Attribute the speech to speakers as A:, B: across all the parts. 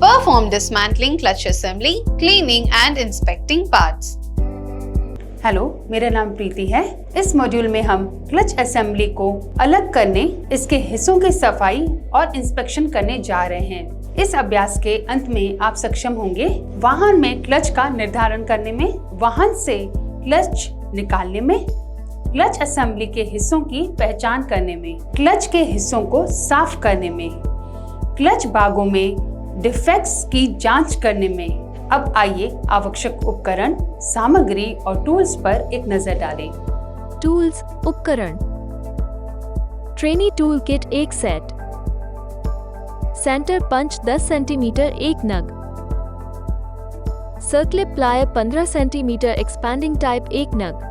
A: Perform dismantling clutch assembly, cleaning and inspecting parts.
B: Hello, मेरा नाम प्रीति है। इस मॉड्यूल में हम क्लच असेंबली को अलग करने, इसके हिस्सों की सफाई और इंस्पेक्शन करने जा रहे हैं। इस अभ्यास के अंत में आप सक्षम होंगे वाहन में क्लच का निर्धारण करने में, वाहन से क्लच निकालने में, क्लच असेंबली के हिस्सों की पहचान करने में, क्लच के हिस्सों को साफ करने में, क्लच भागों में डिफेक्ट्स की जांच करने में। अब आइए आवश्यक उपकरण, सामग्री और टूल्स पर एक नजर डालें।
C: टूल्स, उपकरण। Trainee tool kit 1 set, centre punch 10 centimetre 1 नग, circlip plier 15 centimetre expanding type 1 नग,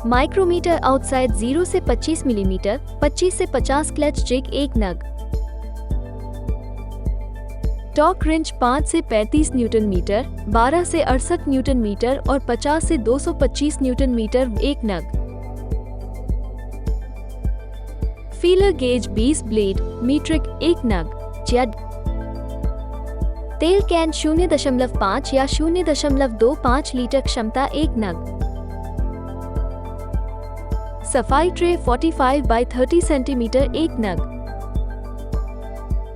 C: माइक्रोमीटर आउटसाइड 0 से 25 मिलीमीटर 25 से 50 क्लच जिग 1 नग, टॉर्क रिंच 5 से 35 न्यूटन मीटर 12 से 68 न्यूटन मीटर और 50 से 225 न्यूटन मीटर 1 नग, फीलर गेज 20 ब्लेड मीट्रिक 1 नग, तेल कैन 0.5 या 0.25 लीटर क्षमता 1 नग, सफाई ट्रे 45 बाय 30 सेंटीमीटर 1 नग,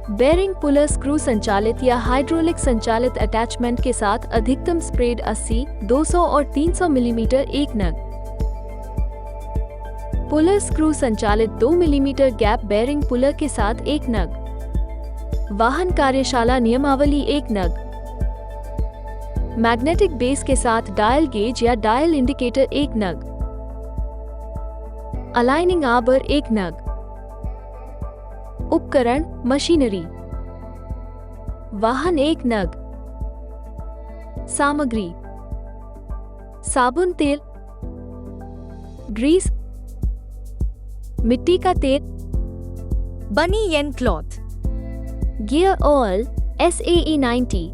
C: बेरिंग पुलर स्क्रू संचालित या हाइड्रोलिक संचालित अटैचमेंट के साथ अधिकतम स्प्रेड 80, 200 और 300 मिलीमीटर 1 नग, पुलर स्क्रू संचालित 2 मिलीमीटर गैप बेरिंग पुलर के साथ 1 नग, वाहन कार्यशाला नियमावली 1 नग, मैग्नेटिक बेस के साथ डायल गेज या डायल इंडिकेटर 1 नग, अलाइनिंग आबर 1 नग, उपकरण, मशीनरी, वाहन 1 नग, सामग्री, साबुन तेल, ग्रीस, मिट्टी का तेल, बनियन क्लॉथ, गियर ऑयल SAE 90।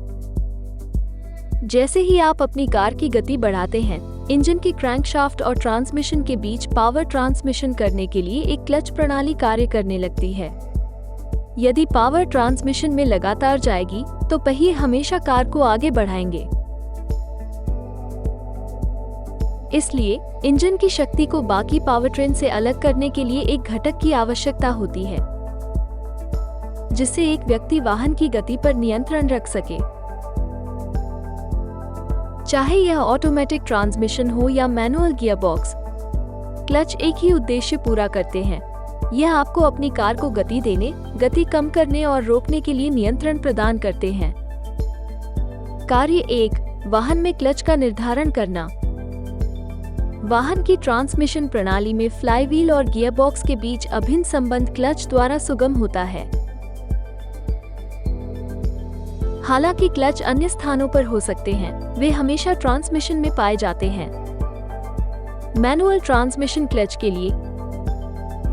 C: जैसे ही आप अपनी कार की गति बढ़ाते हैं, इंजन की क्रैंकशाफ्ट और ट्रांसमिशन के बीच पावर ट्रांसमिशन करने के लिए एक क्लच प्रणाली कार्य करने लगती है। यदि पावर ट्रांसमिशन में लगातार जाएगी तो पहिए हमेशा कार को आगे बढ़ाएंगे। इसलिए इंजन की शक्ति को बाकी पावरट्रेन से अलग करने के लिए एक घटक की आवश्यकता होती है, जिससे एक व्यक्ति वाहन की गति पर नियंत्रण रख सके। चाहे यह ऑटोमेटिक ट्रांसमिशन हो या मैनुअल गियरबॉक्स, क्लच एक ही उद्देश्य पूरा करते हैं। यह आपको अपनी कार को गति देने, गति कम करने और रोकने के लिए नियंत्रण प्रदान करते हैं। कार्य 1, वाहन में क्लच का निर्धारण करना। वाहन की ट्रांसमिशन प्रणाली में फ्लाईव्हील और गियरबॉक्स के बीच अभिन्न संबंध क्लच द्वारा सुगम होता है। हालांकि क्लच अन्य स्थानों पर हो सकते हैं, वे हमेशा ट्रांसमिशन में पाए जाते हैं। मैनुअल ट्रांसमिशन क्लच के लिए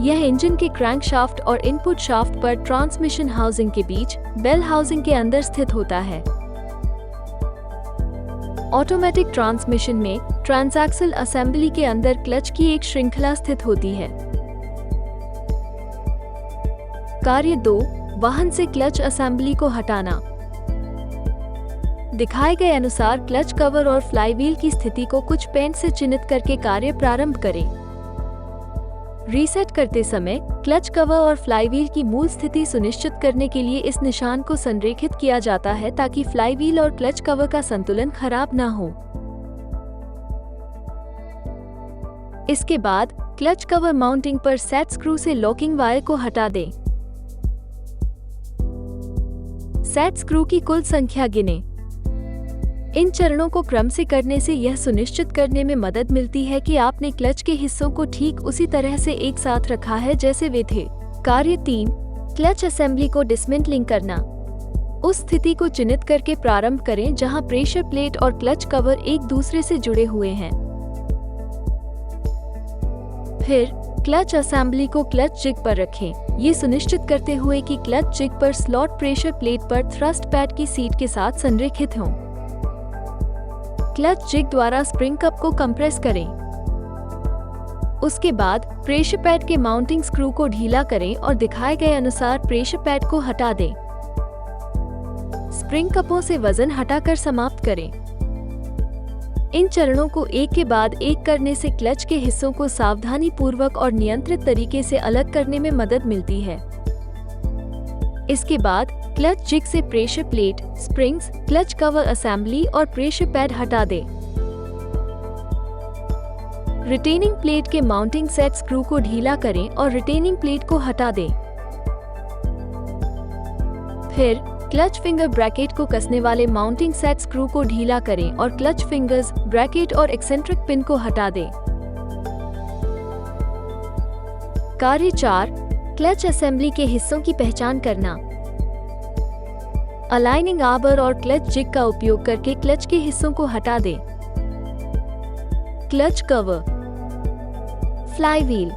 C: यह इंजन के क्रैंकशाफ्ट और इनपुट शाफ्ट पर ट्रांसमिशन हाउसिंग के बीच बेल हाउसिंग के अंदर स्थित होता है। ऑटोमेटिक ट्रांसमिशन में ट्रांसएक्सल असेंबली के अंदर क्लच की एक श्रृंखला स्थित होती है। कार्य 2, वाहन से क्लच असेंबली को हटाना। दिखाए गए अनुसार क्लच कवर और फ्लाईव्हील की स्थिति को कुछ पेंट से चिन्हित करके कार्य प्रारंभ करें। रीसेट करते समय क्लच कवर और फ्लाईव्हील की मूल स्थिति सुनिश्चित करने के लिए इस निशान को संरेखित किया जाता है ताकि फ्लाईव्हील और क्लच कवर का संतुलन खराब न हो। इसके बाद क्लच कवर माउंटिंग पर सेट स्क्रू से लॉकिंग वायर को हटा दें। सेट स्क्रू की कुल संख्या गिनें। इन चरणों को क्रम से करने से यह सुनिश्चित करने में मदद मिलती है कि आपने क्लच के हिस्सों को ठीक उसी तरह से एक साथ रखा है जैसे वे थे। कार्य 3, क्लच असेंबली को डिसमेंटलिंग करना। उस स्थिति को चिन्हित करके प्रारंभ करें जहां प्रेशर प्लेट और क्लच कवर एक दूसरे से जुड़े हुए हैं। फिर क्लच असेंबली को क्लच जिग पर रखें, ये सुनिश्चित करते हुए कि क्लच जिग पर स्लॉट प्रेशर प्लेट पर थ्रस्ट पैड की सीट के साथ संरेखित हों। क्लच जिग द्वारा स्प्रिंग कप को कंप्रेस करें। उसके बाद प्रेशर पैड के माउंटिंग स्क्रू को ढीला करें और दिखाए गए अनुसार प्रेशर पैड को हटा दें। स्प्रिंग कपों से वजन हटाकर समाप्त करें। इन चरणों को एक के बाद एक करने से क्लच के हिस्सों को सावधानी पूर्वक और नियंत्रित तरीके से अलग करने में मदद मिलती है। इसके बाद क्लच जिग से pressure plate, springs, clutch cover assembly और प्रेशर पैड हटा दें। रिटेनिंग प्लेट के माउंटिंग सेट स्क्रू को ढीला करें और रिटेनिंग प्लेट को हटा दें। फिर क्लच फिंगर ब्रैकेट को कसने वाले माउंटिंग सेट स्क्रू को ढीला करें और क्लच फिंगर्स, ब्रैकेट और एक्सेंट्रिक पिन को हटा दें। कार्य 4, क्लच असेंबली के हिस्सों की पहचान करना। अलाइनिंग आबर और क्लच जिग का उपयोग करके क्लच के हिस्सों को हटा दें। Clutch cover, flywheel,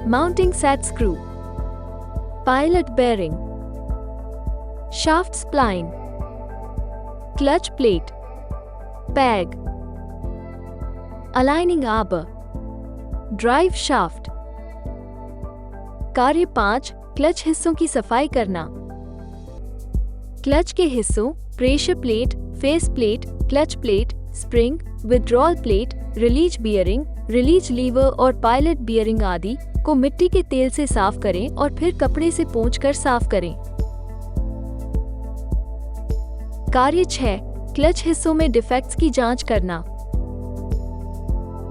C: mounting set screw, pilot bearing, shaft spline, clutch plate, peg, aligning arbor, drive shaft. कार्य 5, क्लच हिस्सों की सफाई करना। क्लच के हिस्सों, pressure plate, face plate, clutch plate, spring, withdrawal plate, release bearing, release lever और pilot bearing आदि को मिट्टी के तेल से साफ करें और फिर कपड़े से पोंछकर साफ करें। कार्य 6, क्लच हिस्सों में डिफेक्ट्स की जांच करना।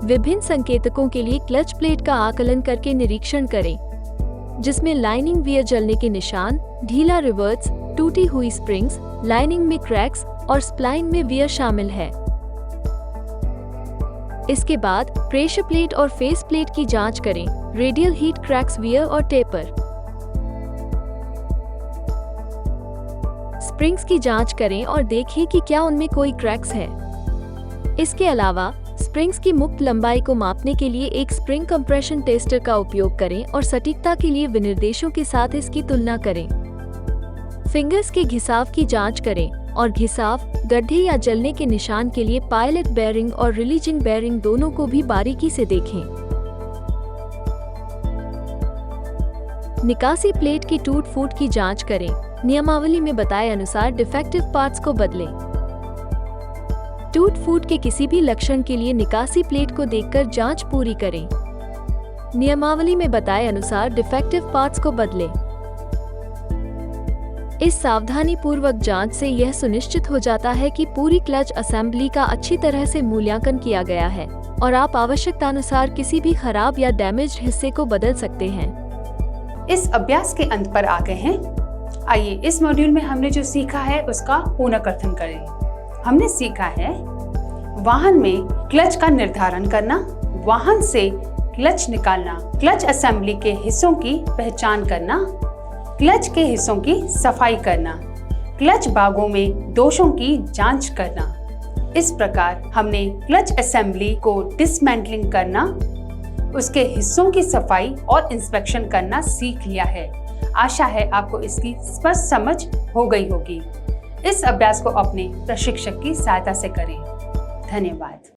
C: विभिन्न संकेतकों के लिए क्लच प्लेट का आकलन करके निरीक्षण करें, जिसमें लाइनिंग वियर जलने के निशान, ढीला रिवर्ट्स, टूटी हुई स्प्रिंग्स, लाइनिंग में क्रैक्स और स्प्लाइन में वियर शामिल है। इसके बाद प्रेशर प्लेट और फेस प्लेट की जांच करें, रेडियल हीट क्रैक्स, वियर और टेपर। स्प्रिंग्स की जांच करें और देखें कि क्या उनमें कोई क्रैक्स है। इसके अलावा स्प्रिंग्स की मुक्त लंबाई को मापने के लिए एक स्प्रिंग कंप्रेशन टेस्टर का उपयोग करें और सटीकता के लिए विनिर्देशों के साथ इसकी तुलना करें। फिंगर्स के घिसाव की जांच करें और घिसाव, गड्ढे या जलने के निशान के लिए पायलट बेयरिंग और रिलीजिंग बेयरिंग दोनों को भी बारीकी से देखें। निकासी प्लेट की टूट फूट की जांच करें। नियमावली में बताए अनुसार डिफेक्टिव पार्ट्स को बदलें। टूट फूट के किसी भी लक्षण के लिए निकासी प्लेट को देखकर जांच पूरी करें। नियमावली में बताए अनुसार डिफेक्टिव पार्ट्स को बदलें। इस सावधानी पूर्वक जांच से यह सुनिश्चित हो जाता है कि पूरी क्लच असेंबली का अच्छी तरह से मूल्यांकन किया गया है और आप आवश्यकतानुसार किसी भी खराब या डैमेज्ड हिस्से को बदल सकते हैं।
B: इस अभ्यास के अंत पर आ गए हैं। आइए इस मॉड्यूल में हमने जो सीखा है उसका पुनर्कथन करें। हमने सीखा है वाहन में क्लच का निर्धारण करना, वाहन से क्लच निकालना, क्लच असेंबली के हिस्सों की पहचान करना, क्लच के हिस्सों की सफाई करना, क्लच भागों में दोषों की जांच करना। इस प्रकार हमने क्लच असेंबली को डिसमेंटलिंग करना, उसके हिस्सों की सफाई और इंस्पेक्शन करना सीख लिया है। आशा है आपको इसकी स्पष्ट समझ हो गई होगी। इस अभ्यास को अपने प्रशिक्षक की सहायता से करें। धन्यवाद।